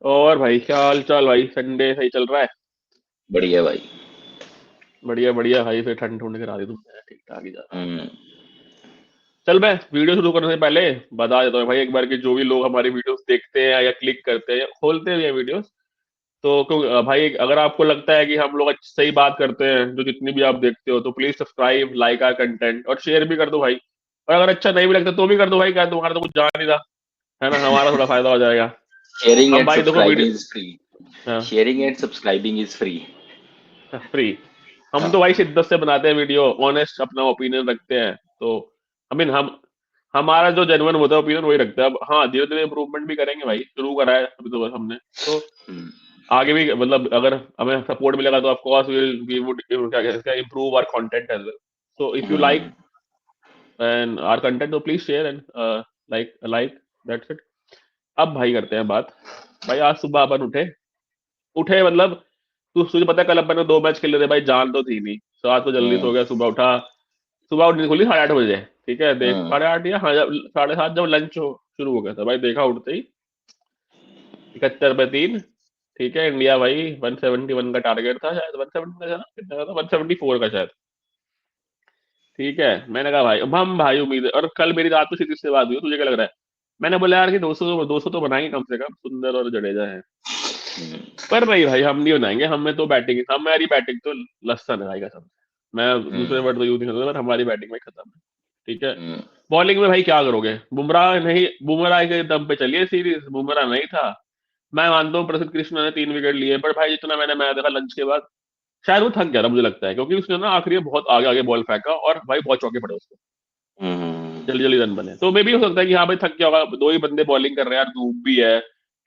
और भाई क्या हाल चाल भाई? संडे सही चल रहा है? बढ़िया भाई। बढ़िया बढ़िया भाई, फिर ठंड ठंड करा दी तुमने, ठीक ठाक ही जा रहा है। हम्म। चल, मैं वीडियो शुरू करने से पहले बता देता हूँ भाई एक बार कि जो भी लोग हमारी वीडियोस देखते हैं या क्लिक करते हैं या खोलते भी हैं वीडियोस, तो भाई अगर आपको लगता है कि हम लोग सही बात करते हैं, जो जितनी भी आप देखते हो, तो please subscribe, like our content और शेयर भी कर दो भाई। और अगर अच्छा नहीं भी लगता तो भी कर दो भाई, क्या तुम्हारा तो कुछ जा नहीं रहा है ना, हमारा थोड़ा फायदा हो जाएगा। शेयरिंग हम एंड भाई देखो सब्सक्राइबिंग वीडियो, इज फ्री। हाँ, sharing and subscribing is free. Free. हम हाँ। तो भाई शिद्दत से बनाते हैं वीडियो, ऑनेस्ट अपना ओपिनियन रखते हैं। तो आई मीन हम हमारा जो जेन्युइन होता है ओपिनियन वही रखते हैं। अब हाँ, धीरे धीरे इम्प्रूवमेंट भी करेंगे भाई, शुरू करा है अभी तो बस हमने। तो हम्म। आगे भी मतलब अगर हमें सपोर्ट मिलेगा तो ऑफ कोर्स वी वुड क्या कहते हैं, improve our content as well. So if you like hmm. And our content तो please share and like that's it. अब भाई करते हैं बात। भाई आज सुबह अपन उठे उठे मतलब, तू तुझे पता है कल अपन ने 2 मैच खेले थे भाई, जान तो थी नहीं। तो आज तो जल्दी हम्म। सो गया, सुबह उठा। सुबह उठनी खुली 8:30 बजे, ठीक है, देख हम्म। 8:30 या हाँ, जब 7:30 जब लंच शुरू हो गया था भाई, देखा उठते ही 71 पे 3। ठीक है, इंडिया भाई 171 का टारगेट था शायद, 170 का था ना, कितना का था, 174 का शायद। ठीक है, मैंने कहा भाई अब हम भाई उम्मीद है। और कल मेरी रात को सीरीज से बात हुई, तुझे क्या लग रहा है? मैंने बोला यार कि 200 तो बनाएंगे कम से कम, सुंदर और जडेजा है। पर नहीं भाई, हम नहीं बनाएंगे, हमें तो बैटिंग, हमारी बैटिंग तो लसन है भाई कसम से। मैं दूसरे हम्म। वर्ड तो यूज नहीं करता, पर हमारी बैटिंग में खत्म है। ठीक है। हम्म। बॉलिंग में भाई क्या करोगे? बुमराह नहीं, बुमराह के दम पे चलिए सीरीज, बुमराह नहीं था। मैं मानता हूँ प्रसिद्ध कृष्णा ने 3 विकेट लिए, पर भाई जितना मैंने मैच देखा लंच के बाद, शायद वो थक गया था मुझे लगता है, क्योंकि उसने ना आखिरी में बहुत आगे आगे बॉल फेंका और भाई बहुत चौके पड़े उसको, हम्म। जल्दी जल्दी रन बने। तो मे भी हो सकता है कि हाँ भाई थक गया होगा, दो ही बंदे बॉलिंग कर रहे हैं यार, धूप भी है।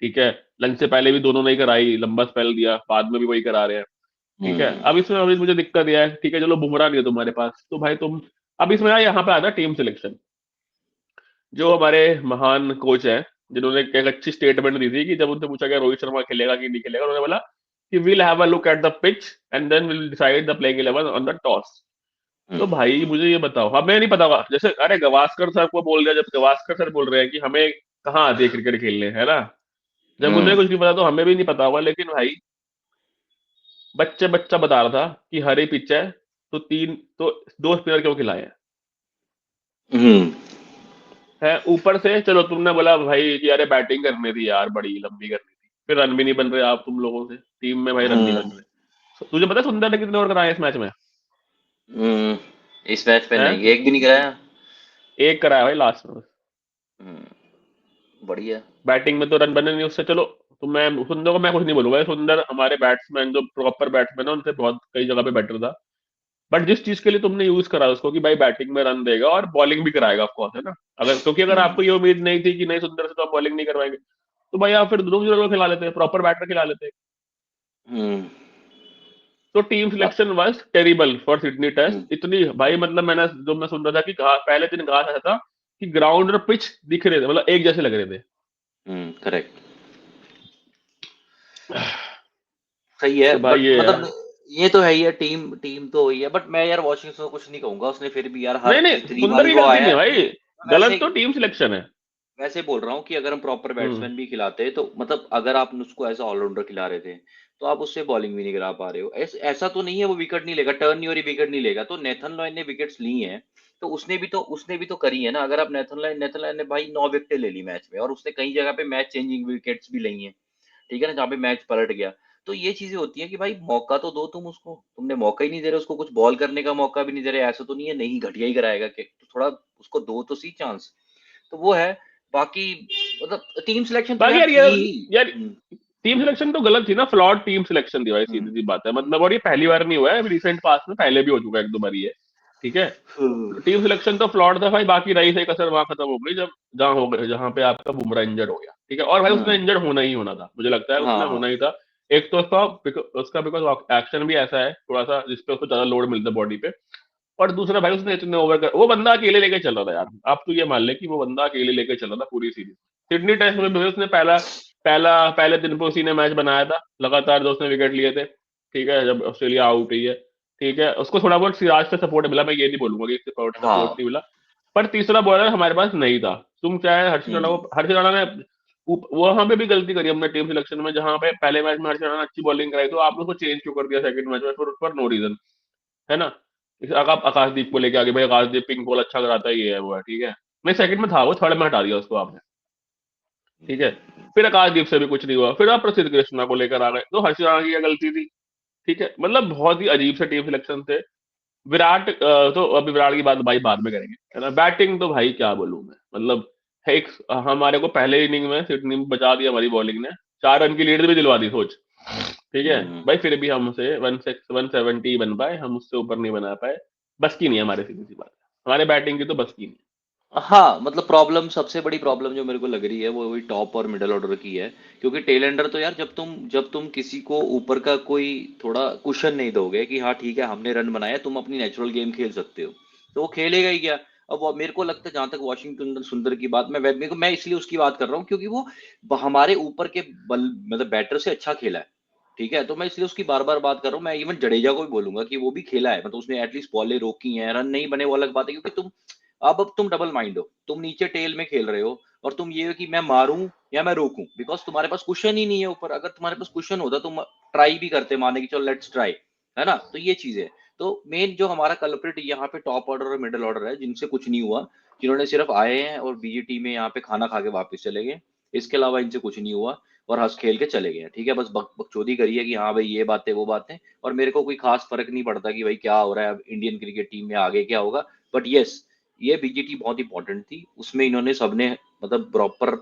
ठीक है, लंच से पहले भी दोनों नहीं कराई, लंबा स्पेल दिया, बाद में भी वही करा रहे हैं। ठीक है, हम्म। अब इसमें अभी मुझे दिक्कत यह है, ठीक है चलो बुमराह नहीं है तुम्हारे पास तो भाई तुम, अब इसमें ना यहाँ पे आता टीम सिलेक्शन। जो हमारे महान कोच हैं, जिन्होंने एक अच्छी स्टेटमेंट दी थी कि जब उनसे पूछा गया रोहित शर्मा खेलेगा कि नहीं खेलेगा, उन्होंने बोला कि will have a look at the pitch and then will decide the playing 11 on the toss. तो हम्म। भाई मुझे ये बताओ, हमें नहीं पता होगा, जैसे अरे गवास्कर सर को बोल दिया, जब गवास्कर सर बोल रहे हैं कि हमें कहाँ आती है क्रिकेट खेलने, है ना, जब उन्हें हम्म। कुछ नहीं पता तो हमें भी नहीं पता होगा। लेकिन भाई बच्चा बता रहा था कि हरी पिच है, तो तीन तो दो स्पिनर क्यों खिलाए हैं? हम्म। है ऊपर से, चलो तुमने बोला भाई कि अरे बैटिंग करनी थी यार, बड़ी लंबी करनी थी, फिर रन भी नहीं बन रहे आप तुम लोगों से, टीम में भाई रन नहीं बन हम्म। रहे। तुझे पता है सुंदर ने कितने ओवर कराए इस मैच में? हम्म। इस मैच पे है, नहीं, एक भी नहीं कराया। एक कराया भाई लास्ट में। बढ़िया। बैटिंग में तो रन बने नहीं उससे, चलो। तो मैं सुंदर को मैं कुछ नहीं बोलूंगा, सुंदर हमारे बैट्समैन जो प्रॉपर बैट्समैन है उनसे बहुत कई जगह पे बेटर था। बट जिस चीज के लिए तुमने यूज करा उसको कि भाई बैटिंग में रन देगा और बॉलिंग भी कराएगा ऑफ कोर्स, है ना, अगर क्योंकि अगर हम्म। आपको ये उम्मीद नहीं थी कि नहीं सुंदर से तो हम बॉलिंग नहीं करवाएंगे, तो भाई आप फिर दूसरे लोग खिला लेते, प्रॉपर बैटर खिला लेते। हम्म। तो टीम बात। Selection was terrible for Sydney hmm. Test इतनी भाई, मतलब मैंने जो मैं सुन रहा था कि पहले दिन घास ऐसा था कि ग्राउंड और पिच दिख रहे थे, मतलब एक जैसे लग रहे थे। करेक्ट। सही है तो भाई बट ये है। मतलब ये तो है ही है, टीम टीम तो वही है, बट मैं यार वॉशिंगटन को कुछ नहीं कहूंगा, उसने फिर भी यार हर नहीं नहीं, जितनी बार सुंदर भी की वो गलती आया नहीं है है। भाई, मैं गलत वैसे तो टीम सिलेक्शन है। वैसे बोल रहा हूँ कि अगर हम प्रॉपर हम्म। बैट्समैन भी खिलाते तो मतलब अगर आप उसको एज ऑलराउंडर खिला रहे थे तो आप उससे बॉलिंग भी नहीं करा पा रहे हो। ऐसा तो नहीं है वो विकेट नहीं लेगा, टर्न नहीं हो रही विकेट नहीं लेगा, तो नेथन लॉयन ने विकेट्स ली हैं तो उसने भी तो करी है ना। अगर आप नेथन लॉयन ने भाई 9 विकेटें ले ली मैच में, और उसने कई जगह पे मैच चेंजिंग विकेट्स भी ली हैं। ठीक है ना, जहाँ पे मैच पलट गया। तो ये चीजें होती है कि भाई मौका तो दो तुम उसको, तुमने मौका ही नहीं दे रहे उसको, कुछ बॉल करने का मौका भी नहीं दे रहे। ऐसा तो नहीं है नहीं घटिया ही कराएगा कि, तो थोड़ा उसको दो तो सी चांस। तो वो है। बाकी मतलब टीम सिलेक्शन तो बाकी यार यार थी ये ही। यार टीम सिलेक्शन तो गलत थी ना, फ्लॉड टीम सिलेक्शन थी भाई, सीधी हम्म। सी बात है मतलब। और ये पहली बार नहीं हुआ है, रिसेंट पास में पहले भी हो चुका है, 1-2 बार ये। ठीक है, हम्म। टीम सिलेक्शन तो फ्लॉड था भाई, बाकी रही सही कसर वहां खत्म हो गई जब जहां हो गए, जहां पे आपका बुमराह इंजर्ड हो गया। ठीक है, और भाई उसने हम्म। इंजर्ड होना ही होना था, मुझे लगता है उसने हाँ। होना ही था। एक तो उसका बिकॉज एक्शन भी ऐसा है थोड़ा सा जिसपे उसको ज्यादा लोड मिलता है बॉडी पे। और दूसरा भाई उसने इतने ओवर कर, वो बंदा अकेले लेके चल रहा था यार, आप तो ये मान ले कि वो बंदा अकेले लेके चल रहा था पूरी सीरीज। सिडनी टेस्ट में भी उसने पहला पहला पहले दिन पे उसी ने मैच बनाया था, लगातार जो उसने विकेट लिए थे। ठीक है, जब ऑस्ट्रेलिया आउट हुई है। ठीक है, उसको थोड़ा बहुत सिराज से सपोर्ट मिला, मैं ये नहीं बोलूंगा कि सपोर्ट सपोर्ट हाँ। नहीं मिला। पर तीसरा बॉलर हमारे पास नहीं था। तुम चाहे हर्षित राणा हम्म। को, हर्षित राणा ने वहां पे भी गलती करी हमने टीम सिलेक्शन में, जहां पे पहले मैच में हर्षद राणा अच्छी बॉलिंग कराई तो आपने उसको चेंज क्यों कर दिया सेकंड मैच में फॉर नो रीजन, है ना। आकाशदीप को लेके आगे भाई, आकाशदीप पिंक बॉल अच्छा कराता है, ये है वो है, ठीक है। नहीं सेकंड में था वो, थर्ड में हटा दिया उसको आपने, ठीक है। फिर आकाशदीप से भी कुछ नहीं हुआ, फिर आप प्रसिद्ध कृष्णा को लेकर आ गए, तो हर्षद राणा की क्या गलती थी, ठीक है। मतलब बहुत ही अजीब से टीम सिलेक्शन थे। विराट तो अभी विराट की बात भाई बाद में करेंगे, है ना। बैटिंग तो भाई क्या बोलूं मैं, मतलब एक हमारे को पहले इनिंग में सिडनी में बचा दिया हमारी बॉलिंग ने, 4 रन की लीड भी दिलवा दी सोच, ठीक है। हम्म। भाई फिर भी हमसे 170 बन पाए, हम उससे ऊपर नहीं बना पाए। बस की नहीं है हमारे, सीधी सी बात है, हमारे बैटिंग की तो बस की नहीं हाँ, मतलब प्रॉब्लम, सबसे बड़ी प्रॉब्लम जो मेरे को लग रही है वो वही टॉप और मिडिल ऑर्डर की है। क्योंकि टेल एंडर तो यार, जब तुम किसी को ऊपर का कोई थोड़ा कुशन नहीं दोगे कि हाँ ठीक है हमने रन बनाया, तुम अपनी नेचुरल गेम खेल सकते हो, तो वो खेलेगा ही क्या। अब वो मेरे को लगता है, जहां तक वाशिंगटन सुंदर की बात, मैं इसलिए उसकी बात कर रहा हूँ क्योंकि वो हमारे ऊपर के बल मतलब बैटर से अच्छा खेला है। ठीक है, तो मैं इसलिए उसकी बार बार बात कर रहा हूँ। मैं इवन जडेजा को भी बोलूंगा कि वो भी खेला है, मतलब उसने एटलीस्ट बॉलें रोकी हैं, रन नहीं बने वो अलग बात है। क्योंकि अब तुम डबल माइंड हो, तुम नीचे टेल में खेल रहे हो, और तुम ये हो कि मैं मारूं या मैं रोकूं, बिकॉज तुम्हारे पास कुशन ही नहीं है ऊपर। अगर तुम्हारे पास कुशन होता तुम ट्राई भी करते, माने कि चलो लेट्स ट्राई, है ना। तो ये चीज है। तो मेन जो हमारा कल्प्रिट यहाँ पे टॉप ऑर्डर और मिडिल ऑर्डर है, जिनसे कुछ नहीं हुआ, जिन्होंने सिर्फ आए हैं और बीजीटी में यहाँ पे खाना खा के वापस चले गए, इसके अलावा इनसे कुछ नहीं हुआ, और हंस खेल के चले गए। ठीक है, बस बकचोदी करी है कि हाँ भाई ये बातें वो बातें, और मेरे को कोई खास फर्क नहीं पड़ता कि भाई क्या हो रहा है अब इंडियन क्रिकेट टीम में आगे क्या होगा। बट यस, ये बीजीटी बहुत इंपॉर्टेंट थी, उसमें इन्होंने सबने मतलब प्रॉपर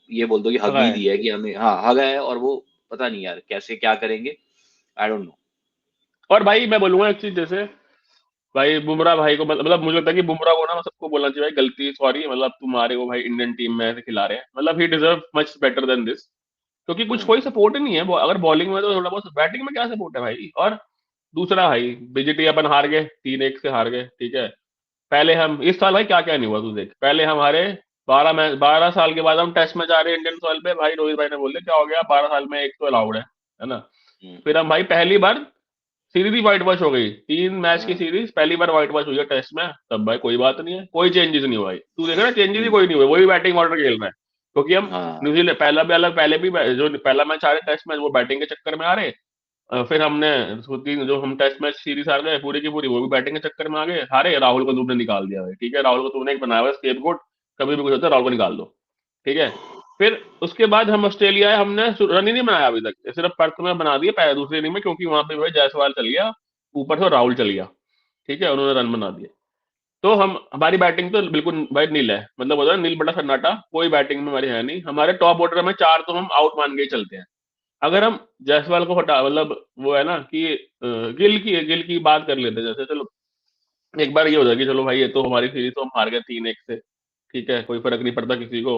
ये बोल दो कि हक ही है। दिया है कि हमें, हाँ हक है, और वो पता नहीं यार कैसे क्या करेंगे, आई डोंट नो। और भाई मैं बोलूंगा एक चीज, जैसे भाई बुमराह भाई को मतलब मुझे लगता है कि बुमराह को ना सबको बोलना चाहिए भाई गलती सॉरी, मतलब तुम्हारे को भाई इंडियन टीम में ऐसे खिला रहे हैं, मतलब he deserve much better than this. क्योंकि कुछ हम्म। कोई सपोर्ट ही नहीं है, अगर बॉलिंग में तो थोड़ा बहुत, बैटिंग में क्या सपोर्ट है भाई। और दूसरा भाई बीजीटी अपन हार गए, 3-1 से हार गए, ठीक है। पहले हम इस साल भाई क्या क्या नहीं हुआ तू देख, पहले हमारे 12 साल के बाद हम टेस्ट में जा रहे हैं इंडियन सॉइल पे, भाई रोहित भाई ने बोले क्या हो गया, 12 साल में एक तो अलाउड है ना। हम्म। फिर हम भाई पहली बार सीरीज ही व्हाइट वॉश हो गई, 3 मैच की हम्म। सीरीज पहली बार व्हाइट वॉश हुई है टेस्ट में, तब भाई कोई बात नहीं है, कोई चेंजेस नहीं हुआ भाई, तू देख रहा चेंजेस ही हम्म। कोई नहीं हुए, वही बैटिंग ऑर्डर खेल रहा है। क्योंकि हम हाँ। न्यूजीलैंड पहला भी अलग, पहले भी जो पहला मैच आ रहे टेस्ट मैच वो बैटिंग के चक्कर में आ रहे। फिर हमने जो हम टेस्ट मैच सीरीज हार गए पूरी की पूरी, वो भी बैटिंग के चक्कर में आ गए हारे, राहुल को तुमने निकाल दिया भाई, ठीक है, राहुल को तुमने एक बनाया हुआ स्केपगोट, कभी भी कुछ होता है राहुल को निकाल दो, ठीक है। फिर उसके बाद हम ऑस्ट्रेलिया आए, हमने रन ही नहीं बनाया अभी तक, सिर्फ पर्थ में बना दिए पहले दूसरे इनिंग में, क्योंकि वहां पे भाई जायसवाल चल गया, ऊपर से राहुल चल गया, ठीक है, उन्होंने रन बना दिए। तो हम हमारी बैटिंग तो बिल्कुल भाई नील है, मतलब होता है नील बटा सन्नाटा, कोई बैटिंग में हमारी है नहीं, हमारे टॉप ऑर्डर में 4 तो हम आउट मान के ही चलते हैं। अगर हम जायसवाल को हटा, मतलब वो है ना कि गिल की बात कर लेते हैं, जैसे चलो एक बार ये हो जाए कि चलो भाई ये तो हमारी सीरीज तो हम हार गए 3-1 से, ठीक है, कोई फर्क नहीं पड़ता किसी को,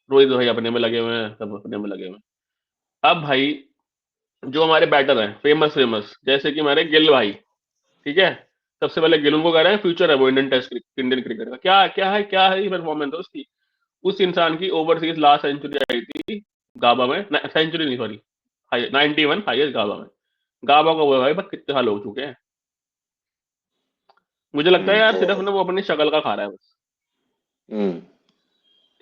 रोहित भाई अपने में लगे हुए हैं, सब अपने में लगे हुए हैं। अब भाई जो हमारे बैटर हैं फेमस फेमस, जैसे कि हमारे गिल भाई, ठीक है, सबसे पहले गिल उनको कह रहे हैं फ्यूचर है वो इंडियन क्रिकेट का, क्या क्या है ये परफॉर्मेंस है उसकी। उस इंसान की ओवरसीज लास्ट सेंचुरी आई थी गाबा में, सेंचुरी नहीं सॉरी, 91 हाईएस्ट गाबा में, गाबा का वो भाई बस कितने साल हो चुके हैं। मुझे लगता है यार तो सिर्फ ना वो अपनी शक्ल का खा रहा है बस, हम्म।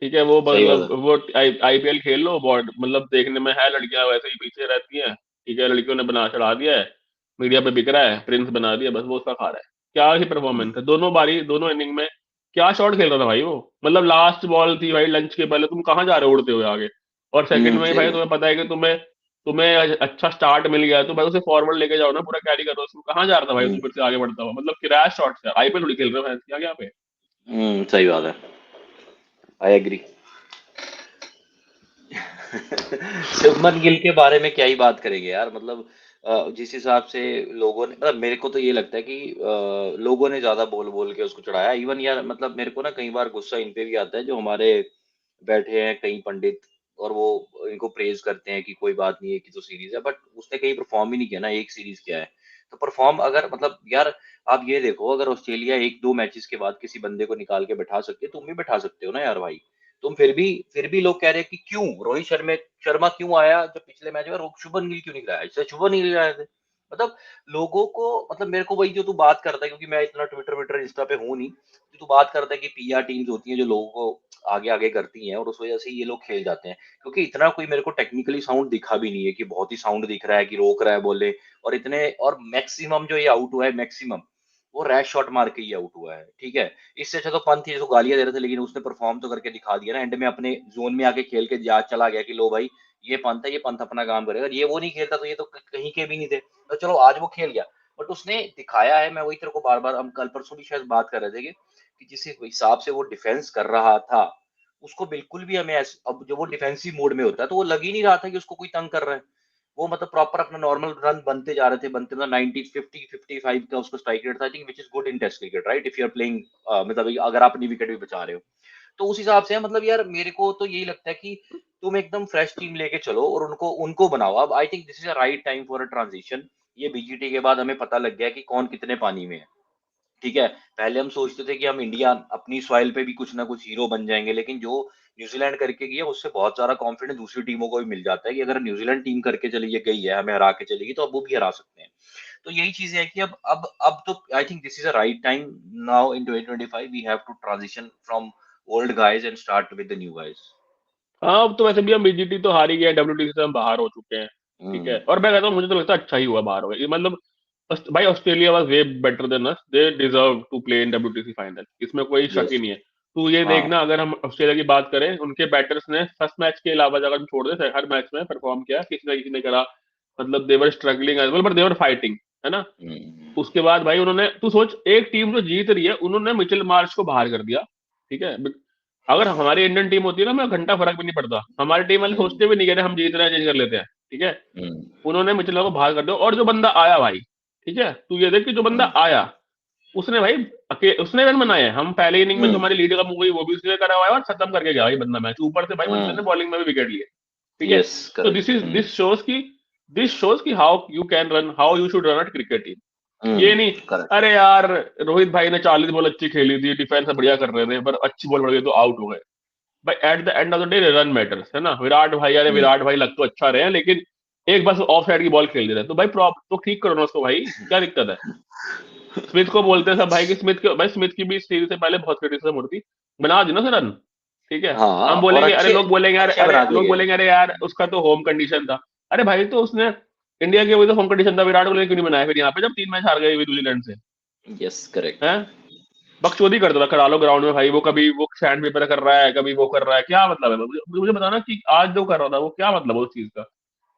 ठीक है। वो सही बात मतलब है। वो आईपीएल खेल लो, बॉड मतलब देखने में है, लड़कियां वैसे ही पीछे रहती हैं, ठीक है, लड़कियों ने बना चढ़ा दिया है, मीडिया पे बिक रहा है, प्रिंस बना दिया, बस वो उसका खा रहा है। क्या ही हम्म। परफॉर्मेंस है दोनों बारी, दोनों इनिंग में क्या शॉट खेल रहा था भाई वो, मतलब लास्ट बॉल थी भाई लंच के पहले, तुम कहाँ जा रहे हो उड़ते हुए आगे, और सेकंड में ही सही भाई बात। तुम्हें पता है कि तुम्हें तुम्हें अच्छा स्टार्ट मिल गया है, तो भाई उसे फॉरवर्ड लेके जाओ ना, पूरा कैरी करो उसको, कहाँ जा रहा था भाई तू हम्म। फिर से आगे बढ़ता हुआ, मतलब क्रैश शॉट है, आईपीएल थोड़ी खेल रहे हो क्या क्या पे। सही बात है, आई एग्री। शुभमन गिल के बारे में क्या ही बात करेंगे यार, मतलब जिस हिसाब से लोगों ने, मतलब मेरे को तो ये लगता है कि लोगों ने ज्यादा बोल बोल के उसको चढ़ाया। इवन यार, मतलब मेरे को ना कई बार गुस्सा इन पे भी आता है जो हमारे बैठे हैं कई पंडित, और वो इनको प्रेज करते हैं कि कोई बात नहीं है कि तो सीरीज है, बट उसने कहीं परफॉर्म ही नहीं किया ना, एक सीरीज किया है। तो परफॉर्म अगर, मतलब यार आप ये देखो, अगर ऑस्ट्रेलिया एक दो मैचेस के बाद किसी बंदे को निकाल के बैठा सकती है, तुम भी बैठा सकते हो ना यार भाई। तुम फिर भी लोग कह रहे हैं कि क्यों रोहित शर्मा शर्मा क्यों आया जब पिछले मैच में, शुभन गिल क्यों नहीं आया, इससे शुभन गिल आए थे। मतलब लोगों को, मतलब मेरे को वही जो तू बात करता है, क्योंकि मैं इतना ट्विटर इंस्टा पे हूँ नहीं, जो तू बात करता है कि पीआर टीम्स होती हैं जो लोगों को आगे आगे करती हैं और उस वजह से ये लोग खेल जाते हैं, क्योंकि इतना कोई मेरे को टेक्निकली साउंड दिखा भी नहीं है कि बहुत ही साउंड दिख रहा है कि रोक रहा है बोले, और इतने, और मैक्सिमम जो ये आउट हुआ है, मैक्सिमम वो रैश शॉट मार के ही आउट हुआ है, ठीक है। इससे अच्छा तो पंत ही, जिसको गालियां दे रहे थे, लेकिन उसने परफॉर्म तो करके दिखा दिया ना, एंड में अपने जोन में आके खेल के याद चला गया कि लो भाई ये पंत है, ये पंत अपना काम करेगा, ये वो नहीं खेलता तो ये तो कहीं के भी नहीं थे, तो चलो आज वो खेल गया। बट उसने दिखाया है, मैं वही तेरे को बार बार, हम कल परसों भी शायद बात कर रहे थे कि जिस हिसाब से वो डिफेंस कर रहा था, उसको बिल्कुल भी हमें अब जब वो डिफेंसिव मोड में होता है तो वो लग ही नहीं रहा था कि उसको कोई तंग कर रहा है। वो मतलब प्रॉपर अपना नॉर्मल रन बनते जा रहे थे, बनते ना 90 50 55 का उसका स्ट्राइक रेट था, I think, which is good in test cricket, right, if you are playing, मतलब अगर आप अपनी विकेट भी बचा रहे हो, तो उस हिसाब से मतलब यार मेरे को तो यही लगता है कि तुम एकदम फ्रेश टीम लेके चलो और उनको उनको बनाओ। अब I think this is a right time for a transition. ये बीजीटी के बाद हमें पता लग गया कि कौन कितने पानी में है, ठीक है। पहले हम सोचते थे कि हम इंडिया अपनी सॉइल पे भी कुछ ना कुछ हीरो बन जाएंगे, लेकिन जो न्यूजीलैंड करके गई है उससे बहुत सारा कॉन्फिडेंस दूसरी टीमों को भी मिल जाता है कि अगर न्यूजीलैंड टीम करके चली ये गई है, हमें हरा के चलेगी, तो अब वो भी हरा सकते हैं। तो यही चीज है कि अब तो I think this is a right time now in 2025 we have to transition from old guys and start with the new guys. हाँ, अब तो वैसे भी हम बीजीटी तो हार ही गए, डब्ल्यूटीसी से हम बाहर हो चुके हैं। ठीक है, हम्म। और मैं कहता हूँ मुझे तो लगता है अच्छा ही हुआ बाहर हो गए, ये मतलब भाई Australia was way better than us, they deserve to play in WTC final, इसमें कोई शक ही यस। नहीं है। तू ये हाँ। देखना, अगर हम ऑस्ट्रेलिया की बात करें, उनके बैटर्स ने फर्स्ट मैच के अलावा अगर हम छोड़ दें हर मैच में परफॉर्म किया, किसी ना किसी ने करा, मतलब they're struggling as well but they're fighting, है ना। हम्म। उसके बाद भाई उन्होंने, तू सोच, एक टीम जो जीत रही है उन्होंने मिचेल मार्श को बाहर कर दिया। ठीक है, अगर हमारी इंडियन टीम होती है ना, मैं घंटा फर्क भी नहीं पड़ता, हमारी टीम वाले हम्म। सोचते भी नहीं, कह रहे हम जीत रहे हैं, चेंज कर लेते हैं। ठीक है, हम्म। उन्होंने मिचेल मार्श को बाहर कर दिया, और जो बंदा आया भाई, ठीक है, तू ये देख कि जो बंदा हम्म। आया, उसने भाई उसने रन बनाए हैं। हम पहले इनिंग में जो हम्म। हमारी लीड कम हो गई वो भी उसने करा हुआ है, और खत्म करके गया भाई बंदा मैच, ऊपर से भाई बंदे ने हम्म। बॉलिंग में भी विकेट लिए। ठीक है, यस, तो करेक्ट। हम्म। दिस शोज की how you can run, how you should run at cricket team. ये नहीं, करेक्ट। अरे यार रोहित भाई ने 40 बॉल अच्छी खेली थी, डिफेंस बढ़िया कर रहे थे, पर अच्छी बॉल पड़ गई तो आउट हो गए। भाई at the end of the day run matters, है ना। विराट भाई, अरे हम्म। विराट भाई लग तो अच्छा रहे हैं, लेकिन एक बस ऑफ साइड की बॉल खेल दे रहे हैं, तो भाई प्रॉप तो ठीक करो ना उसको भाई, क्या दिक्कत है। स्मिथ को बोलते हैं सब भाई कि स्मिथ की भी सीरीज से पहले बहुत क्रिटिसिज्म होती थी, बना दी ना सर रन। ठीक है, हाँ, हम और बोलेंगे, अरे अच्छे लोग बोलेंगे यार, अच्छे अरे बना दिए लोग गए। बोलेंगे अरे यार उसका तो होम कंडीशन था। अरे भाई तो उसने इंडिया के वही तो होम कंडीशन था, विराट को लेकर क्यों नहीं बनाया फिर यहाँ पे, जब 3 मैच हार गए न्यूजीलैंड से। Yes, correct. हैं, बकचोदी करता था, करा लो ग्राउंड में भाई, वो कभी वो सैंड पेपर कर रहा है, कभी वो कर रहा है, क्या मतलब है, मुझे बताना कि आज जो कर रहा था वो क्या मतलब है उस चीज का।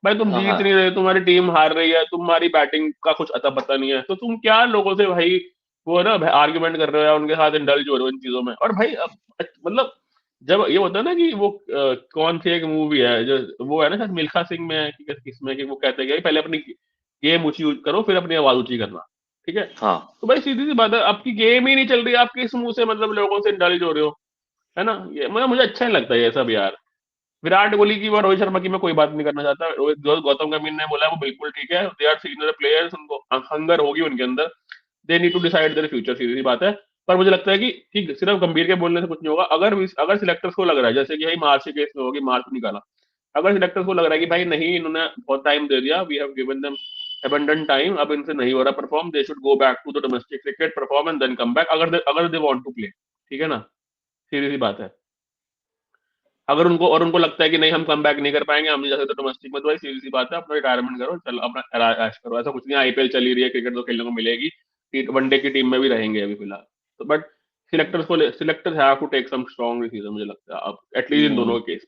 भाई तुम हाँ, जीत नहीं हाँ। रहे, तुम्हारी टीम हार रही है, तुम्हारी बैटिंग का कुछ अता पता नहीं है, तो तुम क्या लोगों से भाई वो ना आर्ग्यूमेंट कर रहे हो या उनके साथ इंडल्ज हो रहे हो इन चीजों में। और भाई अब मतलब जब ये होता है ना कि वो कौन सी एक मूवी है जो, वो है ना शायद मिल्खा सिंह में है कि किसमें, कि वो कहते हैं कि भाई पहले अपनी गेम ऊंची करो फिर अपनी आवाज ऊंची करना। ठीक है, हाँ। तो भाई सीधी सी बात है, आपकी गेम ही नहीं चल रही, आप किस मुंह से मतलब लोगों से इंडल्ज हो रहे हो, है ना। ये मुझे अच्छा नहीं लगता ये सब यार। विराट कोहली की और रोहित शर्मा की मैं कोई बात नहीं करना चाहता, रोहित जो गौतम गंभीर ने बोला है वो बिल्कुल ठीक है, दे आर सीनियर प्लेयर्स, उनको हंगर होगी उनके अंदर, they need to decide their future, सीधी सी बात है। पर मुझे लगता है कि ठीक, सिर्फ गंभीर के बोलने से कुछ नहीं होगा, अगर सिलेक्टर्स को लग रहा है, जैसे कि भाई मार्च के केस में होगी, मार्च निकाला, अगर सिलेक्टर्स को लग रहा है कि भाई नहीं इन्होंने बहुत टाइम दे दिया, we have given them abundant time, अब इनसे नहीं हो रहा perform, they should go back to the domestic cricket perform and then come back, अगर दे वांट टू प्ले। ठीक है ना, सीधी सी बात है। अगर उनको लगता है कि नहीं हम कम बैक नहीं कर पाएंगे, हम नहीं जा सकते डोमेस्टिक में, तो भाई सीधी सी बात है, अपना रिटायरमेंट करो, चलो अपना ऐश करो, ऐसा कुछ नहीं, आईपीएल चली रही है, क्रिकेट तो खेलने को मिलेगी, वनडे की टीम में भी रहेंगे अभी फिलहाल। तो but selectors have to take some strong decision, मुझे लगता है अब एटलीस्ट इन हम्म। दोनों के केस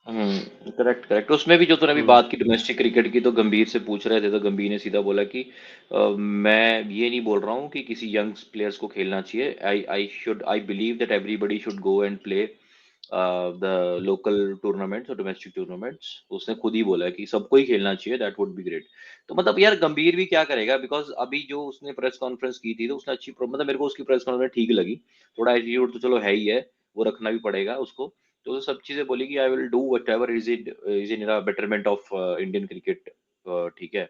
करेक्ट, करेक्ट। उसमें भी जो तूने अभी में। बात की डोमेस्टिक क्रिकेट की, तो गंभीर से पूछ रहे थे, तो गंभीर ने सीधा बोला कि मैं ये नहीं बोल रहा हूँ कि किसी यंग प्लेयर्स को खेलना चाहिए, I believe that everybody should go and play the local tournaments और डोमेस्टिक टूर्नामेंट्स। उसने खुद ही बोला है कि सबको ही खेलना चाहिए, दैट वुड बी ग्रेट। तो मतलब यार गंभीर भी क्या करेगा, बिकॉज अभी जो उसने प्रेस कॉन्फ्रेंस की थी, तो उसने मतलब मेरे को उसकी प्रेस कॉन्फ्रेंस ठीक लगी। थोड़ा एटीट्यूड तो चलो है ही है, वो रखना भी पड़ेगा उसको। तो वो सब चीजें बोली कि I will do whatever is in betterment of Indian cricket, ठीक है।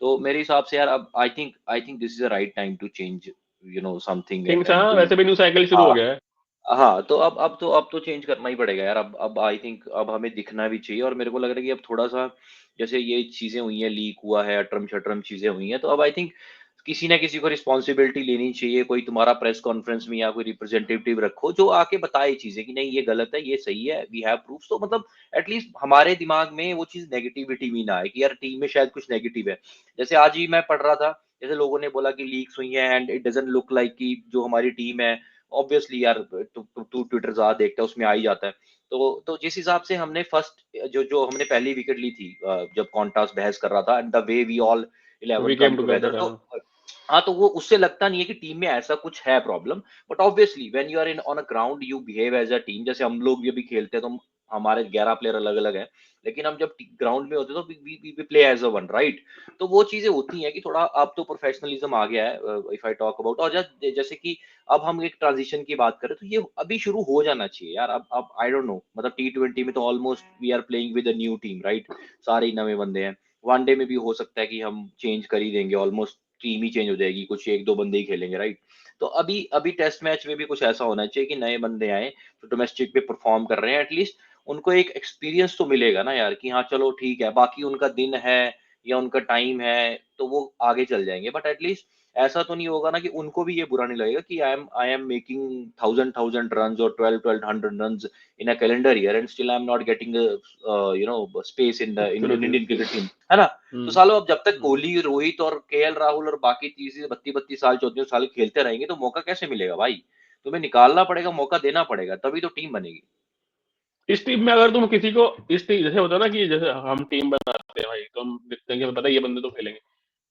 तो मेरे हिसाब से यार, अब I think this is the right time to change, something things, and हाँ डू। वैसे भी न्यू साइकिल शुरू हाँ, हो गया है। हाँ, तो अब तो चेंज करना ही पड़ेगा यार। अब आई थिंक अब हमें दिखना भी चाहिए, और मेरे को लग रहा है कि अब थोड़ा-सा जैसे ये चीज़ें हुई हैं, लीक हुआ है, अटरम-शटरम चीज़ें हुई हैं, तो अब आई थिंक किसी न किसी को रिस्पॉन्सिबिलिटी लेनी चाहिए। कोई तुम्हारा प्रेस कॉन्फ्रेंस में या कोई रिप्रेजेंटेटिव रखो जो आके बताए चीज़ें कि नहीं ये गलत है, ये सही है, वी हैव प्रूफ्स। तो मतलब एटलीस्ट हमारे दिमाग में वो चीज़ नेगेटिविटी भी ना आए कि यार टीम में शायद कुछ नेगेटिव है। जैसे आज ही मैं पढ़ रहा था, जैसे लोगों ने बोला कि लीक्स हुई हैं and it doesn't look like कि जो हमारी टीम है, ऑब्वियसली यार तू ट्विटर ज़्यादा देखता है, उसमें आ ही जाता है। तो जिस हिसाब से हमने फर्स्ट जो जो हमने पहली विकेट ली थी, जब कॉन्टास बहस कर रहा था and the way we all 11 we come came together, together. तो हाँ, तो वो उससे लगता नहीं है कि टीम में ऐसा कुछ है problem. But obviously when you are in on a ground you behave as a team. जैसे हम लोग भी अभी खेलते हैं तो हमारे 11 प्लेयर अलग-अलग हैं। लेकिन हम जब ग्राउंड में होते हैं तो we play as a one, right? तो वो चीज़ें होती हैं कि थोड़ा अब तो प्रोफेशनलिज्म आ गया है, इफ आई टॉक अबाउट। और जैसे कि अब हम एक ट्रांजिशन की बात करें तो ये अभी शुरू हो जाना चाहिए यार। अब आई डोंट नो, मतलब टी20 में तो almost we are playing with a new team, right? सारे ही नए बंदे हैं। वनडे में भी हो सकता है कि हम चेंज कर ही देंगे, ऑलमोस्ट टीम ही चेंज हो जाएगी, कुछ 1-2 बंदे ही खेलेंगे, राइट? तो अभी अभी टेस्ट मैच में भी कुछ ऐसा होना चाहिए कि नए बंदे आएँ, जो डोमेस्टिक पे परफॉर्म कर रहे हैं, एटलीस्ट उनको एक एक्सपीरियंस तो मिलेगा ना यार कि हाँ, चलो ठीक है, बाकी उनका दिन है या उनका टाइम है, तो वो आगे चल जाएँगे। बट एटलीस्ट ऐसा तो नहीं होगा ना कि उनको भी ये बुरा नहीं लगेगा कि आई एम मेकिंग 1000 रन्स और 1200 runs in a calendar year and still I am not getting space in absolutely. Indian cricket team, है ना? तो हुँ, सालों अब जब तक हुँ। कोहली, रोहित और केएल राहुल और बाकी 30 32 साल 34 साल खेलते रहेंगे तो मौका कैसे मिलेगा भाई? तुम्हें निकालना पड़ेगा, मौका देना पड़ेगा, तभी तो टीम बनेगी। इस टीम में अगर तुम किसी को इस टीम जैसे होता है ना कि जैसे हम टीम बनाते हैं भाई, तो हम देखते हैं कि पता है ये बंदे तो खेलेंगे।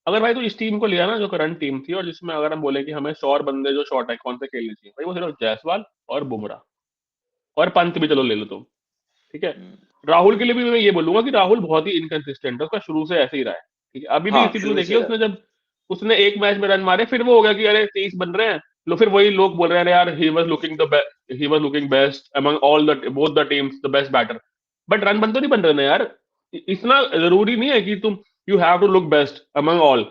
अगर भाई तू इस टीम को लिया ना जो करंट टीम थी, और जिसमें अगर हम बोले कि हमें 100 बंदे जो शॉर्ट आइकॉन से खेलने चाहिए, भाई वो सिर्फ जायसवाल और बुमराह और पंत भी चलो ले लो तुम, ठीक है? हुँ, राहुल हुँ। के लिए भी मैं ये बोलूँगा कि राहुल बहुत ही इनकंसिस्टेंट है, उसका शुरू से ऐसे ही रहा है, ठीक है? अभी भी हाँ, इसी तूने शुरू देख से लिया, रहा उसने है। जब उसने एक मैच में रन मारे, फिर वो हो गया कि अरे 30 बन रहे हैं, लो फिर वही लोग बोल रहे हैं, अरे यार he was looking best among all the both the teams, the best batter. But run बन तो नहीं बन रहे ना यार। इतना ज़रूरी नहीं है कि तुम you have to look best among all.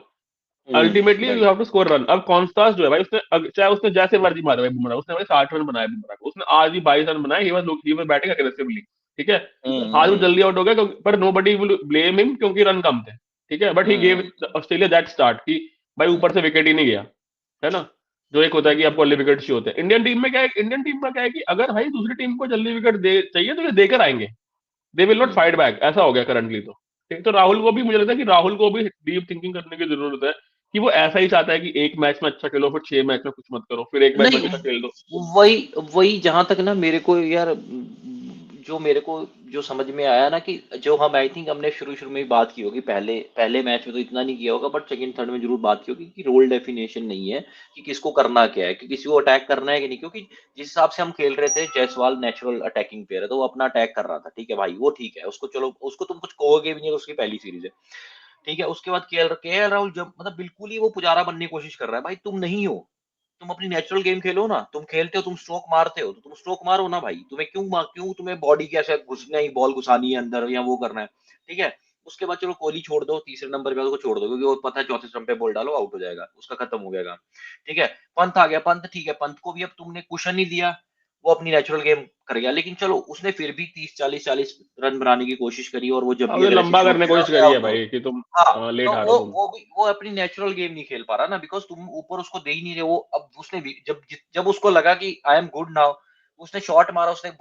Ultimately um, you right. Have to score run. अब कॉन्स्टास जो है भाई, चाहे उसने जैसे मर्जी मारे भाई बुमराह, उसने भाई 60 रन बनाए बुमराह को, उसने आज ही 22 रन बनाए। ही वाज बैटिंग अग्रेसिवली, ठीक है? हुँ, आज वो हुँ, जल्दी आउट हो गया पर नोबडी विल ब्लेम हिम क्योंकि रन कम थे, ठीक है? But he hmm, gave Australia that start कि भाई हुँ, ऊपर से विकेट ही नहीं गया, है ना? जो एक होता है कि आपको अर्ली विकेट चाहिए होते हैं। इंडियन टीम में क्या है कि अगर भाई दूसरी टीम को जल्दी विकेट दे चाहिए तो ये देकर आएंगे, they will not hmm. Fight back, ऐसा हो गया करंटली तो। ठीक, तो राहुल को भी मुझे लगता है कि राहुल को भी डीप थिंकिंग करने की जरूरत है कि वो ऐसा ही चाहता है कि एक मैच में अच्छा खेलो, फिर 6 मैच में कुछ मत करो, फिर एक मैच में नहीं, अच्छा खेल दो। वही वही जहाँ तक ना मेरे को यार, जो मेरे को जो समझ में आया ना कि जो हम आई थिंक हमने शुरू-शुरू में ही बात की होगी, पहले पहले मैच में तो इतना नहीं किया होगा बट सेकंड थर्ड में ज़रूर बात की होगी कि रोल डेफिनेशन नहीं है कि किसको करना क्या है, कि किसी को अटैक करना है कि नहीं। क्योंकि जिस हिसाब से हम खेल रहे थे, जायसवाल नेचुरल अटैकिंग प्लेयर है, तो वो अपना अटैक कर रहा था, ठीक है भाई, वो ठीक है, उसको चलो उसको तुम कुछ कहोगे भी नहीं, उसकी पहली सीरीज़ है। ठीक है, उसके बाद केएल राहुल जब मतलब बिल्कुल ही वो पुजारा बनने की कोशिश कर रहा है, भाई तुम नहीं हो। तुम अपनी नेचुरल गेम खेलो ना, तुम खेलते हो, तुम स्ट्रोक मारते हो, तो तुम स्ट्रोक मारो ना भाई। क्यों तुम्हें बॉडी के ऐसे घुसना ही, बॉल घुसानी है अंदर या वो करना है, ठीक है? उसके बाद चलो कोहली छोड़ दो, तीसरे नंबर पे उसको छोड़ दो क्योंकि वो पता है चौथे स्टंप पे बॉल डालो आउट हो जाएगा, उसका खत्म हो गया काम, ठीक है? पंत आ गया, पंत ठीक है, पंत को भी अब तुमने कुशन ही दिया, वो अपनी नेचुरल गेम कर गया, लेकिन चलो उसने फिर भी 30 40 रन बनाने की कोशिश करी और वो जब भी उसने अग्रेसिव लंबा शॉट करने की खेला कोशिश उसने करी है आउट हो। भाई कि तुम हाँ, लेट तो हारो वो तुम। वो भी वो अपनी नेचुरल गेम नहीं खेल पा रहा ना, बिकॉज़ तुम ऊपर उसको दे ही नहीं रहे हो। अब उसने भी जब उसको लगा कि आई एम गुड नाउ, उसने शॉट मारा, उसने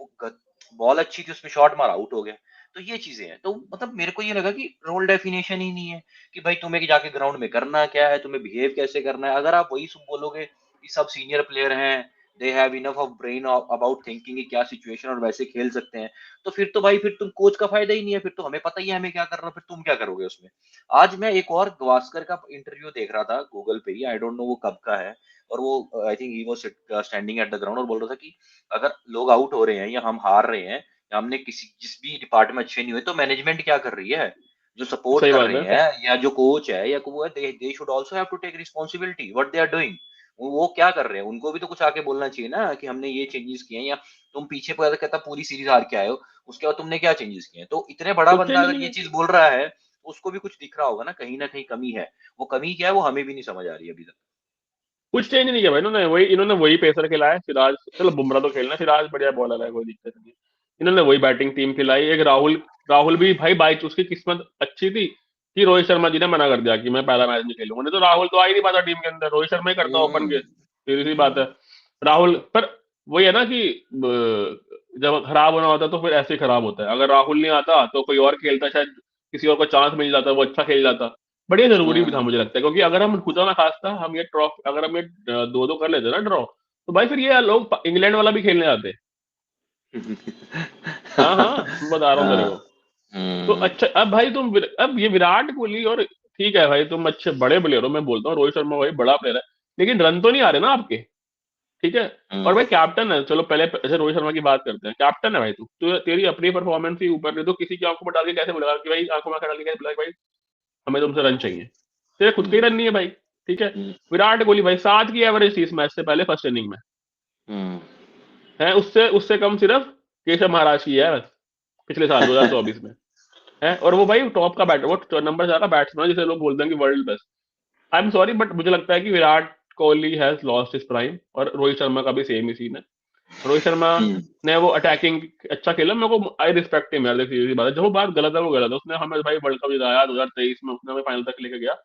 बॉल अच्छी थी, उसमें शॉट मारा, आउट हो गया। तो ये चीज़ें हैं। तो मतलब मेरे को ये लगा कि रोल डेफिनिशन ही नहीं है कि भाई तुम्हें जाके ग्राउंड में करना क्या है, तुम्हें बिहेव कैसे करना है। अगर आप वही सब बोलोगे कि सब सीनियर प्लेयर हैं, they have enough of brain about thinking कि क्या सिचुएशन और वैसे खेल सकते हैं, तो फिर तो भाई फिर तुम कोच का फ़ायदा ही नहीं है, फिर तो हमें पता ही है हमें क्या करना है, फिर तुम क्या करोगे उसमें? आज मैं एक और गावस्कर का इंटरव्यू देख रहा था गूगल पे ही, आई डोंट नो वो कब का है, और वो I think he was standing at the ground और बोल रहा था कि अगर लोग आउट हो रहे हैं या हम हार रहे हैं या हमने किसी जिस भी डिपार्टमेंट में अच्छे नहीं हुए, तो मैनेजमेंट क्या कर रही है? जो सपोर्ट सही कर बात रहे है। हैं या जो कोच है या वो है, they should also have to take responsibility what they are doing. वो क्या कर रहे हैं? उनको भी तो कुछ आके बोलना चाहिए ना कि हमने ये चेंजेस किए हैं, या तुम पीछे पड़ा कहता पूरी सीरीज़ हार के आए हो, उसके बाद तुमने क्या चेंजेस किए हैं? तो इतने बड़ा कुछ बंदा चेंज अगर नहीं ये है। चीज़ बोल रहा है, उसको भी कुछ दिख रहा होगा ना कहीं कमी है। वो कमी क्या है वो हमें भी नहीं समझ आ रही है अभी तक। कुछ चेंज नहीं किया भाई इन्होंने वही पेसर खिलाया। सिराज, चलो बुमराह तो खेलना, सिराज बढ़िया बॉलर है, कोई दिक्कत नहीं। इन्होंने वही बैटिंग टीम खिलाई। एक राहुल, राहुल भी भाई बाई उसकी किस्मत अच्छी थी कि रोहित शर्मा जी ने मना कर दिया कि मैं पहला मैच नहीं खेलूंगा, नहीं तो राहुल तो आ ही नहीं पाता टीम के अंदर, रोहित शर्मा ही करता ओपन के, हम्म। सीधी सी बात है। राहुल पर वही है ना कि जब खराब होना होता है तो फिर ऐसे ही खराब होता है। अगर राहुल नहीं आता तो कोई और खेलता, शायद किसी और को चांस मिल जाता, वो अच्छा खेल जाता। बढ़िया जरूरी भी था हम्म। मुझे लगता है, क्योंकि अगर हम खुदा ना खास्ता हम ये ट्रॉफ अगर हम ये दो दो कर लेते ना ड्रॉ, तो भाई फिर ये लोग इंग्लैंड वाला भी खेलने आते। हाँ हाँ, मैं बता रहा हूँ तेरे हाँ। को। तो हम्म। अच्छा, अब भाई अब ये विराट कोहली और ठीक है भाई, तुम अच्छे बड़े प्लेयर हो, मैं बोलता हूँ रोहित शर्मा भाई बड़ा प्लेयर है, लेकिन रन तो नहीं आ रहे ना आपके। ठीक है। और हम्म। भाई कैप्टन है, चलो पहले ऐसे रोहित शर्मा की बात करते हैं, कैप्टन है भाई तू, तो तेरी अपनी परफॉर्मेंस ही ऊपर नहीं, तो किसी की आंखों में डाल के कैसे बोलेगा कि भाई, आंखों में आंखें डाल के कैसे बोलेगा कि भाई हमें तुमसे रन चाहिए, तेरे खुद के ही हम्म। रन नहीं है भाई। ठीक है। हम्म। विराट कोहली भाई 7 की एवरेज थी इस मैच से पहले फर्स्ट इनिंग में, हम्म। है उससे उससे कम सिर्फ केशव महाराज की है बस, पिछले साल 2024 में। है, और वो भाई टॉप का बैटर, वो नंबर 4 का बैट्समैन जिसे लोग बोलते हैं कि world best. I am sorry but मुझे लगता है कि Virat Kohli has lost his prime, और रोहित शर्मा का भी सेम ही सीन है। रोहित शर्मा हम्म। ने वो अटैकिंग अच्छा खेला, मेरे को आई रिस्पेक्ट हिम यार, देखिए बात है, जो बात गलत है वो गलत है, उसने हमें भाई वर्ल्ड कप जिताया 2023 में, उसने हमें फाइनल तक लेके गया,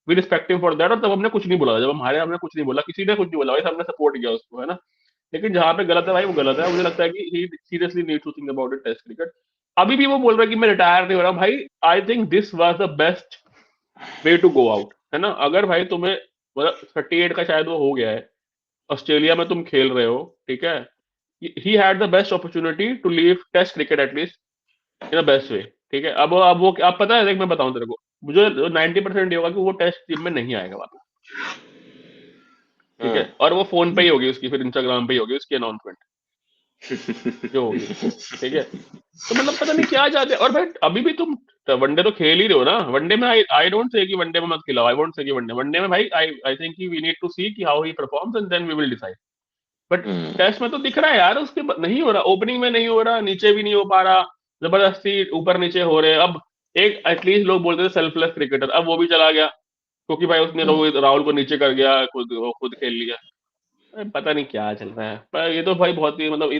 we respect him for that. और तब हमने कुछ नहीं बोला, जब हम हारे हमने कुछ नहीं बोला, किसी ने कुछ नहीं बोला भाई, सबने सपोर्ट किया उसको, है ना। लेकिन जहां पे गलत है भाई वो गलत है, मुझे लगता है कि he seriously need to think about it test cricket. अभी भी वो बोल रहा है कि मैं रिटायर नहीं हो रहा भाई, I think this was the best way to go out, है ना। अगर भाई तुम्हें मतलब 38 का शायद वो हो गया है, ऑस्ट्रेलिया में तुम खेल रहे हो, ठीक है, he had the best opportunity to leave test cricket at least in a best way. ठीक है। अब वो अब पता है, देख मैं बताऊं तेरे को, मुझे 90% ये होगा कि वो टेस्ट टीम में नहीं आएगा वापस। ठीक है। हम्म। और वो फोन पे ही होगी उसकी, फिर इंस्टाग्राम पे ही होगी उसकी अनाउंसमेंट जो होगी। ठीक है। तो मतलब पता नहीं क्या चाहते हैं। और भाई अभी भी तुम वनडे तो खेल ही रहे हो ना, वनडे में आई आई डोंट से कि वनडे में मत खिलाओ, आई वोंट से कि वनडे वनडे में भाई I I think we need to see कि how he performs and then we will decide. But hmm. Test में तो दिख रहा है यार उसके नहीं हो रहा, ओपनिंग में नहीं हो रहा, नीचे भी नहीं हो पा रहा, जबरदस्ती ऊपर नीचे हो रहे। अब एक एटलीस्ट लोग बोलते थे सेल्फलेस क्रिकेटर, अब वो भी चला गया, क्योंकि भाई उसने हम्म। रोहित राहुल को नीचे कर गया, खुद वो खुद खेल लिया। पता नहीं क्या चल रहा है, पर ये तो भाई बहुत ही मतलब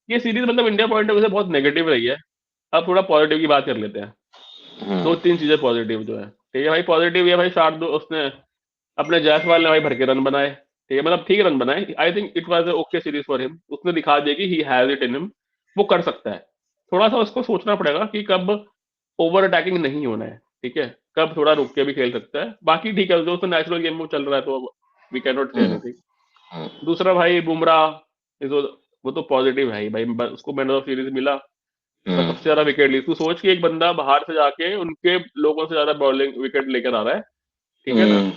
ये सीरीज मतलब इंडिया पॉइंट ऑफ व्यू से बहुत नेगेटिव रही है। अब थोड़ा पॉजिटिव की बात कर लेते हैं। दो हम्म। तीन चीजें पॉजिटिव जो है, ठीक है भाई, पॉजिटिव ये भाई शार्दुल उसने अपने जायसवाल ने भाई भर के रन बनाए, ठीक है, मतलब ठीक रन बनाए। I think it was okay series for him, उसने दिखा दिया कि he has it in him, वो कर सकता है। थोड़ा सा उसको सोचना पड़ेगा कि कब ओवर अटैकिंग नहीं होना है, ठीक है, कब थोड़ा रुक के भी खेल सकता है। बाकी ठीक है, जो तो नेचुरल गेम में चल रहा है तो वी कैन नॉट से हम्म। एनीथिंग। दूसरा भाई बुमराह इज वो तो पॉजिटिव है ही भाई, उसको मैन ऑफ सीरीज मिला और हम्म। सबसे ज्यादा विकेट ली। तू सोच कि एक बंदा बाहर से जाके उनके लोगों से ज्यादा बॉलिंग विकेट लेकर आ रहा है, ठीक है ना। हम्म।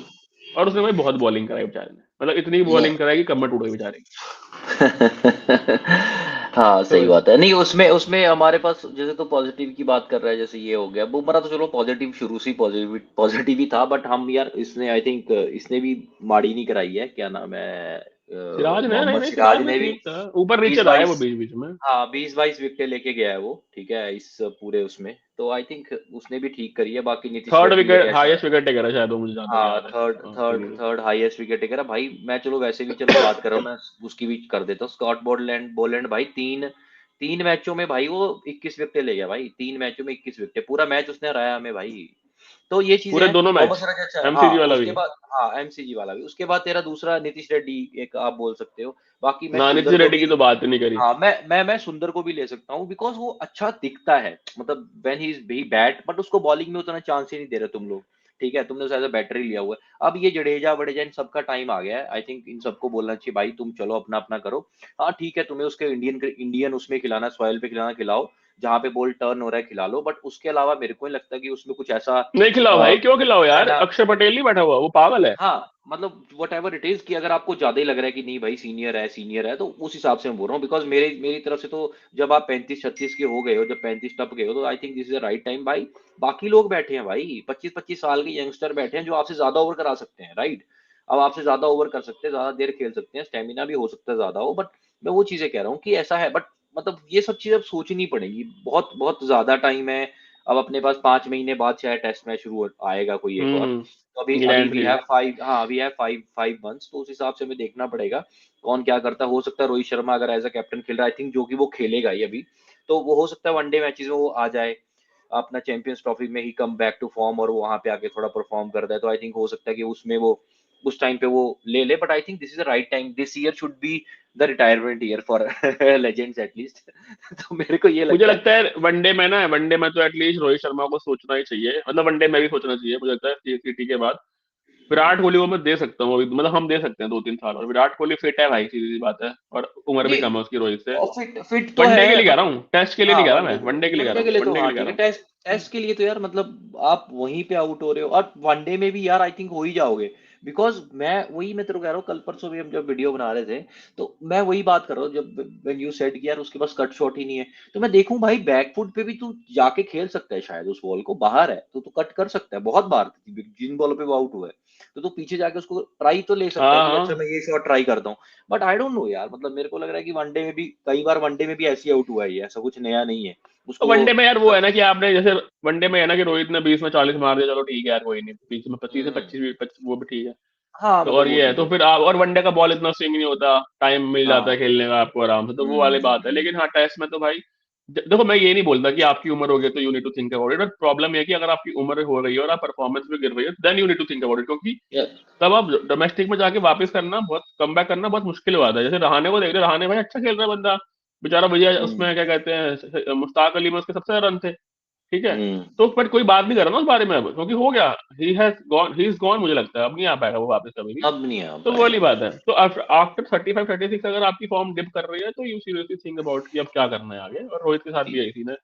और उसने भाई बहुत बॉलिंग कराई बेचारे ने, मतलब इतनी नहीं। बॉलिंग कराई कि कमर टूट गई बेचारे की। हाँ तो सही बात है। नहीं उसमें उसमें हमारे पास जैसे तो पॉजिटिव की बात कर रहा है, जैसे ये हो गया बुमराह तो चलो पॉजिटिव शुरू से पॉजिटिव पॉजिटिव ही था, बट हम यार इसने आई थिंक इसने भी माड़ी नहीं कराई है, क्या नाम है सिराज ने, नहीं मोहम्मद नहीं सिराज सिराज ने ने भी ठीक था, ऊपर नीचे बीस रहा है वो बाईस बीच बीच में। हाँ 20-22 विकेटें लेके गया है वो, ठीक है, इस पूरे उसमें तो आई थिंक उसने भी ठीक करी है। बाकी नीतीश थर्ड रेड्डी है विकेट कैसा। हाईएस्ट विकेट टेकर है शायद वो, मुझे जहाँ तक हाँ याद है third third series. Third highest wicket taker है भाई। मैं चलो वैसे भी चलो बात कर रहा हूँ, मैं उसकी भी कर देता हूँ। स्कॉट बोलैंड बोलैंड भाई तीन तीन मैचों में भाई वो 21 विकेटें ले गया भाई, 3 मैचों में 21 विकेटें, पूरा मैच उसने हराया हमें भाई। तो ये चीजें पूरे हैं। दोनों मैच, मोहम्मद सिराज अच्छा है हाँ। एमसीजी वाला उसके भी। बाद हाँ एमसीजी वाला भी, उसके बाद तेरा दूसरा नीतीश रेड्डी एक आप बोल सकते हो। बाकी मैं ना सुंदर नीतीश को रेड्डी की भी तो बात ही नहीं करी। हाँ मैं सुंदर को भी ले सकता हूँ, बिकॉज वो अच्छा दिखता है, मतलब व्हेन ही इज भी बैट, बट उसको बॉलिंग में उतना चांस ही नहीं दे रहे तुम लोग। ठीक है, तुमने उसे एज अ बैटरी लिया हुआ है। अब ये जडेजा वडेजा इन सबका टाइम आ गया है, आई थिंक इन सबको बोलना चाहिए भाई तुम चलो अपना अपना करो। हाँ ठीक है, तुम्हें उसके इंडियन इंडियन उसमें खिलाना, सॉइल पे खिलाना खिलाओ, जहाँ पे बॉल टर्न हो रहा है खिला लो, बट उसके अलावा मेरे को नहीं लगता कि उसमें कुछ ऐसा नहीं खिलाओ भाई, क्यों खिलाओ है यार, ना। अक्षर पटेल नहीं बैठा हुआ, वो पागल है। हाँ मतलब वट एवर इट इज, कि अगर आपको ज्यादा ही लग रहा है कि नहीं भाई सीनियर है तो उस हिसाब से मैं बोल रहा हूँ, बिकॉज मेरी मेरी तरफ से तो जब आप 35-36 के हो गए हो, जब 35 टप गए हो, तो I think this is the right time भाई। बाकी लोग बैठे हैं भाई, 25-25 साल के यंगस्टर बैठे हैं जो आपसे ज्यादा ओवर करा सकते हैं, राइट। अब आपसे ज्यादा ओवर कर सकते हैं, ज्यादा देर खेल सकते हैं, स्टेमिना भी हो सकता है ज्यादा हो, बट मैं वो चीजें कह रहा हूँ कि ऐसा है। बट मतलब ये सब चीजें अब सोचनी पड़ेगी, बहुत बहुत ज्यादा टाइम है। अब अपने पास 5 महीने बाद शायद टेस्ट मैच शुरू आएगा कोई एक और। तो अभी अभी इंग्लैंड वी से। हैव 5, हाँ वी हैव 5 मंथ्स, तो उस हिसाब से हमें देखना पड़ेगा कौन क्या करता है। हो सकता है रोहित शर्मा अगर एज अ कैप्टन खेल रहा है, आई थिंक जो कि वो खेलेगा ही अभी, तो वो हो सकता है वनडे मैचेस में वो आ जाए, अपना चैंपियंस ट्रॉफी में ही कम बैक टू फॉर्म और वो वहां पे आके थोड़ा परफॉर्म करता है, तो आई थिंक हो सकता है कि उसमें वो उस टाइम पे वो ले ले। But I think this is the right time, this year should be the retirement year for legends at least. तो मेरे को ये मुझे लगता है। लगता है वनडे में तो एटलीस्ट रोहित शर्मा को सोचना ही चाहिए, मतलब वनडे में भी सोचना चाहिए मुझे लगता है सीटी के बाद। विराट कोहली को मैं दे सकता हूँ अभी, मतलब हम दे सकते हैं 2-3 साल, और विराट कोहली फिट है भाई, सीधी सी बात है, और उम्र भी कम नहीं, है उसकी रोहित से। फिट फिट तो वनडे के है लिए कह बट, रहा हूँ, टेस्ट के लिए हाँ नहीं कह रहा मैं, वनडे के लिए कह रहा वनडे हूँ, के लिए तो वनडे के हाँ लिए कह ठीक रहा है, हूँ। टेस्ट टेस्ट के लिए तो यार मतलब आप वहीं पे आउट हो रहे हो, और वनडे में भी यार आई थिंक हो ही जाओगे। बिकॉज मैं तेरे को कह रहा हूँ, कल परसों भी हम जब वीडियो बना रहे थे, तो मैं वही बात कर रहा हूँ, जब व्हेन यू सेड कि यार उसके पास कट शॉट ही नहीं है, तो मैं देखूं भाई बैकफुट पे भी तू जाके खेल सकता है, शायद उस बॉल को बाहर है तो तू कट कर सकता है बहुत बार, जिन बॉलों पे वो आउट हुआ है, तो तू पीछे जाके उसको ट्राई तो ले सकता है हाँ कि अच्छा हाँ। मैं ये शॉट ट्राई करता हूँ। बट आई डोंट नो यार, मतलब मेरे को लग रहा है कि वनडे में भी कई बार, वनडे में भी ऐसी आउट हुआ ही है, ऐसा कुछ नया नहीं है तो उसको। वनडे में यार वो है ना कि आपने जैसे, वनडे में है ना कि रोहित ने 20 में 40 मार दिया, चलो ठीक है यार, कोई नहीं, बीच में 25 से 25 भी, वो भी ठीक है। हाँ तो मतलब और वो ये है ठीक तो है। फिर आप, और वनडे का बॉल इतना स्विंग नहीं होता, टाइम मिल जाता है हाँ। खेलने का आपको आराम से, तो वो वाली बात है। हम्म। लेकिन हाँ, टेस्ट में तो भाई देखो, मैं ये नहीं बोलता कि आपकी उम्र हो गई तो you need to think about it, but problem ये है कि अगर आपकी उम्र हो रही है और आप परफॉर्मेंस भी गिर रही है, then you need to think about it, क्योंकि तब आप डोमेस्टिक में जाके वापस करना बहुत, कम बैक करना बहुत मुश्किल हो जाता है। जैसे रहाने को देख रहे, रहाने भाई अच्छा खेल रहा है बंदा, बेचारा भैया, हम्म। उसमें क्या कहते हैं, मुश्ताक अली में उसके सबसे ज्यादा रन थे, ठीक है। हम्म। तो पर कोई बात नहीं कर रहा ना उस बारे में अब, क्योंकि हो गया, ही इज गॉन, मुझे लगता है अब नहीं आ पाएगा वो वापस कभी भी। अब नहीं आ तो वो वाली पाएगा। बात है, तो आफ्टर 35-36 अगर आपकी फॉर्म डिप कर रही है, तो यू सीरियसली थिंक अबाउट कि अब क्या करना है आगे, और रोहित के साथ भी ठीक। यही सीन है,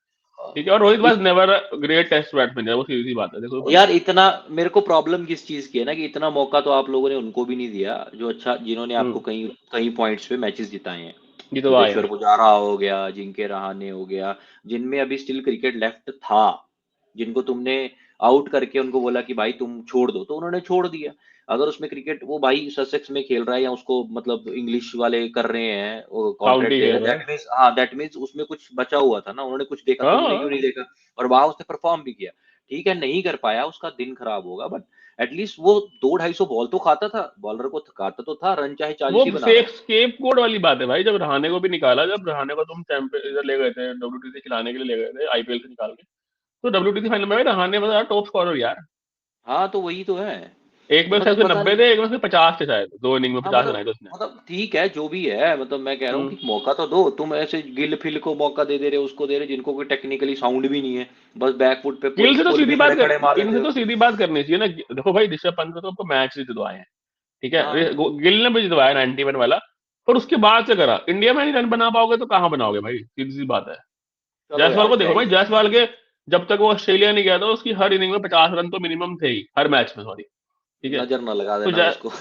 ठीक है। और रोहित बस नेवर ग्रेट टेस्ट बैट्समैन है, वो सीधी सी बात है, देखो भाई। यार इतना मेरे को प्रॉब्लम किस चीज की है ना, कि इतना मौका तो आप लोगों ने उनको भी नहीं दिया जो अच्छा, जिन्होंने आपको कई कई पॉइंट्स पे मैचेस जिताए हैं। ये तो आए चेतेश्वर हैं। पुजारा हो गया, जिनके रहाणे हो गया, जिनमें अभी स्टिल क्रिकेट लेफ्ट था, जिनको तुमने आउट करके उनको बोला कि भाई तुम छोड़ दो, तो उन्होंने छोड़ दिया। अगर उसमें क्रिकेट वो भाई ससेक्स में खेल रहा है, या उसको मतलब इंग्लिश वाले कर रहे हैं, वो कॉन्ट्रैक्ट काउंटी दे रहे खेल हैं, रहा है। दैट मीन्स, हाँ दैट मीन्स उसमें कुछ बचा हुआ था ना, उन्होंने कुछ देखा, तुमने क्यों हाँ, नहीं देखा? और वहां उसने परफॉर्म भी किया। ठीक है नहीं कर पाया, उसका दिन खराब होगा, बट एटलीस्ट वो 200-250 बॉल तो खाता था, बॉलर को थकाता तो था, रन चाहे 40 वो ही बना रहा सेफ हो। स्केप कोड वाली बात है भाई, जब रहाणे को भी निकाला, जब रहाणे को तुम चैंपियन इधर ले गए थे, WTC खिलाने के लिए ले गए थे आईपीएल से निकाल के, तो WTC फाइनल में भाई रहाणे वाला टॉप स्कोरर यार। हाँ तो वही तो है। एक में शायद मतलब उसके पता 90 नहीं। थे, एक में उसके 50 थे, शायद 2 इनिंग में हाँ 50 बनाए थे उसने। मतलब ठीक है जो भी है, मतलब मैं कह रहा हूँ हम्म। कि मौका तो दो, तुम ऐसे गिल फिल को मौका दे रहे हो, उसको दे रहे हो जिनको कोई टेक्निकली साउंड भी नहीं है, बस बैकफुट पे गिल से तो पुल सीधी पे बात खड़े कर, खड़े मार लेते इनसे हो। तो सीधी बात करनी चाहिए ना। देखो भाई, ऋषभ पंत ने तो आपको मैच जितवाए हैं, ठीक है, हाँ गिल ने भी जितवाया 91 वाला, और उसके बाद से करा, इंडिया में नहीं रन बना पाओगे तो कहाँ बनाओगे भाई, सीधी सी बात है। चलो जायसवाल यार को क्या देखो ही भाई, कर जायसवाल सकते के जब तक वो ऑस्ट्रेलिया नहीं गया था, उसकी हर इनिंग में 50 रन तो मिनिमम थे ही, हर मैच में, सॉरी, ठीक हैं। है। नजर ना लगा तो देना उसको।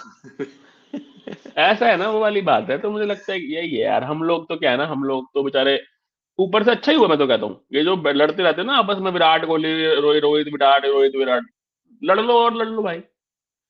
ऐसा है ना, वो वाली बात है। तो मुझे लगता है कि यही है यार, हम लोग तो क्या है ना, हम लोग तो बेचारे ऊपर से अच्छा ही हुआ, मैं तो कहता हूँ, ये जो लड़ते रहते हैं ना आपस में, विराट कोहली, रोहित विराट, रोहित विराट, लड़ लो और लड़ लो भाई,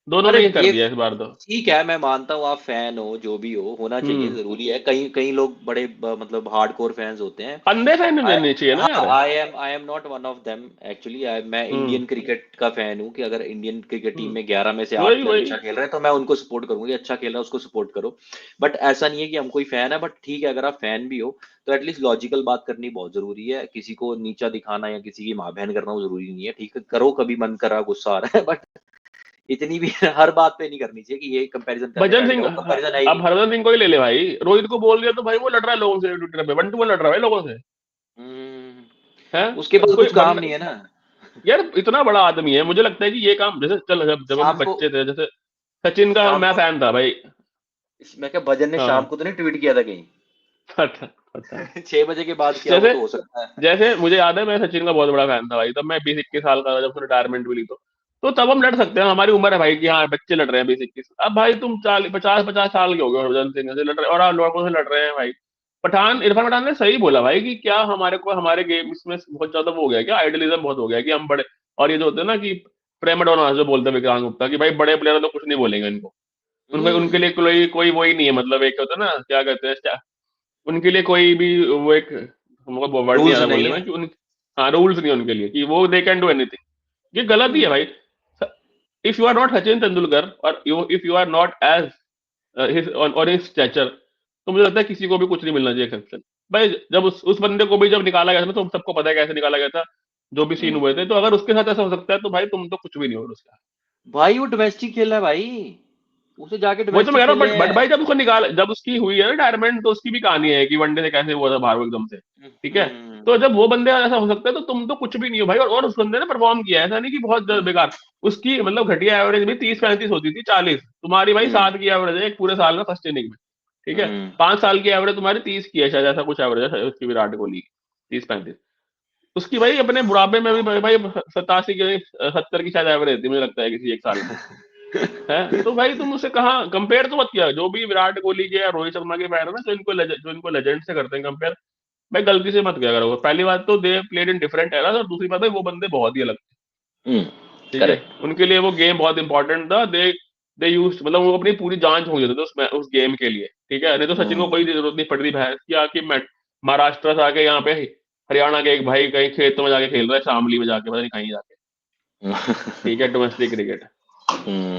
दोनों अरे ने ये कर ये दिया इस बार तो। ठीक है, मैं मानता हूँ आप फैन हो, जो भी हो होना चाहिए, हम्म। जरूरी है, कई कई लोग बड़े मतलब हार्डकोर फैंस होते हैं। अंधे फैन I, नहीं चाहिए ना हाँ यार। I am not one of them actually. मैं हम्म। इंडियन क्रिकेट का फैन हूँ, कि अगर इंडियन क्रिकेट टीम में हम्म। 11 में से 8 वही प्लेयर वही। अच्छा खेल रहे हैं तो मैं उनको सपोर्ट करूंगी, अच्छा खेल रहा है उसको सपोर्ट करो। बट ऐसा नहीं है कि हम कोई फैन है, बट ठीक है अगर आप फैन भी हो तो एटलीस्ट लॉजिकल बात करनी बहुत जरूरी है, किसी को नीचा दिखाना या किसी की माँ बहन करना वो जरूरी नहीं है। ठीक है करो, कभी मन करा गुस्सा आ रहा है, बट इतनी भी हर बात पे नहीं करनी चाहिए कि ये कंपैरिजन करने भजन बैठ सिंह, जाओ, कंपैरिजन है ही अब नहीं। हरभजन सिंह को ही ले ले भाई, रोहित को बोल दिया तो भाई वो लड़ रहा है लोगों से ट्विटर पे, 1-2 लड़ रहा है भाई लोगों से, है उसके पास कोई कुछ काम बंदा। नहीं है ना। यार इतना बड़ा आदमी है, मुझे लगता है कि ये काम, जैसे चल, जब हम शाम को बच्चे थे, जैसे सचिन का शाम मैं को फैन था भाई। मैं क्या, भजन ने शाम हाँ। को तो नहीं ट्वीट किया था कहीं? पता पता है। 6 बजे के बाद किया हो जैसे तो हो सकता है। जैसे मुझे याद है, मैं सचिन का बहुत बड़ा फैन था भाई, तब मैं 20-21 साल का था जब उसने रिटायरमेंट भी ली, तो तब हम लड़ सकते हैं, हमारी उम्र है भाई कि हाँ बच्चे लड़ रहे हैं 20-21, अब भाई तुम 40-50-50 साल के हो गए, हरभजन सिंह से लड़ रहे हैं, और आप लड़कों से लड़ रहे हैं भाई। इरफान पठान ने सही बोला भाई कि क्या हमारे को, हमारे गेम्स में बहुत ज्यादा वो हो गया, क्या आइडलिज्म बहुत हो गया कि हम बड़े, और ये जो होते हैं ना कि प्रेमाडोना जो बोलते हैं विक्रांत गुप्ता, कि भाई बड़े प्लेयर तो कुछ नहीं बोलेंगे इनको, उनके उनके हम्म। लिए कोई कोई वही नहीं है, मतलब एक होता है ना, क्या कहते हैं, उनके लिए कोई भी वो एक, हमको वर्ड नहीं आ रूल्स रहा नहीं बोलने है। में कि हाँ, रूल्स नहीं है उनके लिए कि वो दे कैन डू एनीथिंग। ये गलत ही है भाई। If you are not Sachin Tendulkar और if you are not as his और हिज स्टैचर, तो मुझे लगता है किसी को भी कुछ नहीं मिलना चाहिए एक्सेप्शन। भाई जब उस बंदे को भी जब निकाला गया था ना, तो सबको पता है कैसे निकाला गया था, जो भी सीन हम्म। हुए थे। तो अगर उसके साथ ऐसा हो सकता है तो भाई तुम तो कुछ भी नहीं हो उसका। भाई वो डोमेस्टिक खेल रहा है भाई, उसे जाके वही तो मैं डोमेस्टिक कह रहा हूँ, खेलने बट हैं। भाई जब उसको निकाल, जब उसकी हुई है रिटायरमेंट, तो उसकी भी कहानी है कि वनडे से कैसे हुआ था बाहर वो एकदम से। ठीक है। तो जब वो बंदे ऐसा हो सकता है तो तुम तो कुछ भी नहीं हो भाई। और उस बंदे ने परफॉर्म किया है, ऐसा नहीं कि बहुत बेकार। उसकी मतलब घटिया एवरेज भी 30-35 होती थी, 40। तुम्हारी भाई हम्म 7 की एवरेज है एक पूरे साल में फर्स्ट इनिंग में। ठीक है। हम्म 5 साल की एवरेज तुम्हारी 30 की है शायद, ऐसा कुछ एवरेज है उसकी विराट कोहली की, 30-35। उसकी भाई अपने बुढ़ापे में भी भाई 87 की 70 की शायद एवरेज थी, मुझे लगता है किसी एक साल में। है तो भाई तुम उससे कहाँ कंपेयर तो मत किया। जो भी विराट कोहली के या रोहित शर्मा के फैन है ना, जो इनको लेजेंड से करते हैं कंपेयर, भाई गलती से मत किया करो। पहली बात तो they played in different era, और दूसरी बात है वो बंदे बहुत ही अलग थे। हम्म। ठीक है। करेक्ट। उनके लिए वो गेम बहुत इंपॉर्टेंट था। दे यूज मतलब वो अपनी पूरी जान झोंक देते थे उस गेम के लिए। ठीक है। नहीं तो सचिन को कोई जरूरत नहीं पड़ती भैंस की आके महाराष्ट्र से आके यहाँ पे हरियाणा के एक भाई कहीं खेत में जाके खेल रहा है, शामली में जाके, पता नहीं कहीं जाके। ठीक है, डोमेस्टिक क्रिकेट। हम्म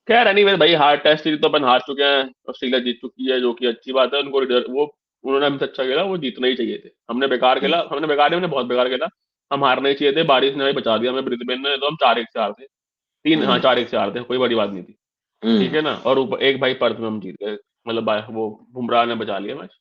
खैर एनीवे भाई, हार टेस्ट सीरीज तो अपन हार चुके हैं, ऑस्ट्रेलिया जीत चुकी है, जो कि अच्छी बात है। उनको वो उन्होंने हमसे अच्छा खेला, वो जीतना ही चाहिए थे। हमने बेकार खेला, हमने बेकार नहीं, हमने बहुत बेकार खेला। हम हारना ही चाहिए थे। बारिश ने हमें बचा दिया, हमें ब्रिस्बेन ने, तो हम 4-1 से हार थे। तीन, हाँ, हम्म 4-1 से हार थे, कोई बड़ी बात नहीं थी। ठीक हम्म है ना। और ऊपर एक भाई पर्थ में हम जीत गए, मतलब वो बुमराह ने बचा लिया मैच।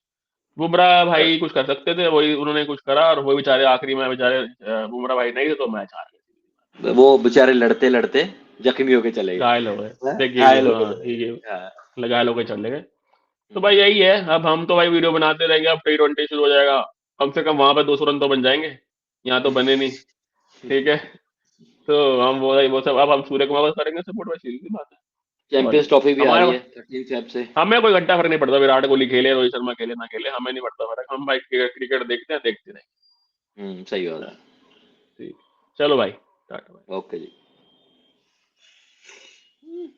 बुमराह भाई कुछ कर सकते थे, वही उन्होंने कुछ करा, और वो बेचारे आखिरी में बेचारे बुमराह भाई नहीं थे तो मैच हार गए। वो बेचारे लड़ते लड़ते जख्मी होके चले गए। घायल हो गए। हाँ, देखिए, घायल होके हाँ चले ठीक है, गए। हाँ। घायल होकर चले गए। तो हम्म। भाई यही है। अब हम तो भाई वीडियो बनाते रहेंगे, अब T20 शुरू हो जाएगा। कम से कम वहां पे 200 रन तो बन जाएंगे, यहाँ तो बने नहीं। ठीक है। तो हम वो सब अब हम सूर्य कुमार बस करेंगे सपोर्ट, भाई सीधी सी बात है। और चैंपियंस ट्रॉफी भी आ हमारे रही है 13 फेब से। हमें कोई घंटा फर्क नहीं पड़ता, विराट कोहली खेले, रोहित शर्मा खेले ना खेले, हमें नहीं पड़ता फर्क। हम भाई क्रिकेट देखते हैं, देखते रहेंगे। सही बात हाँ, है। ठीक। चलो भाई, टाटा। ओके जी।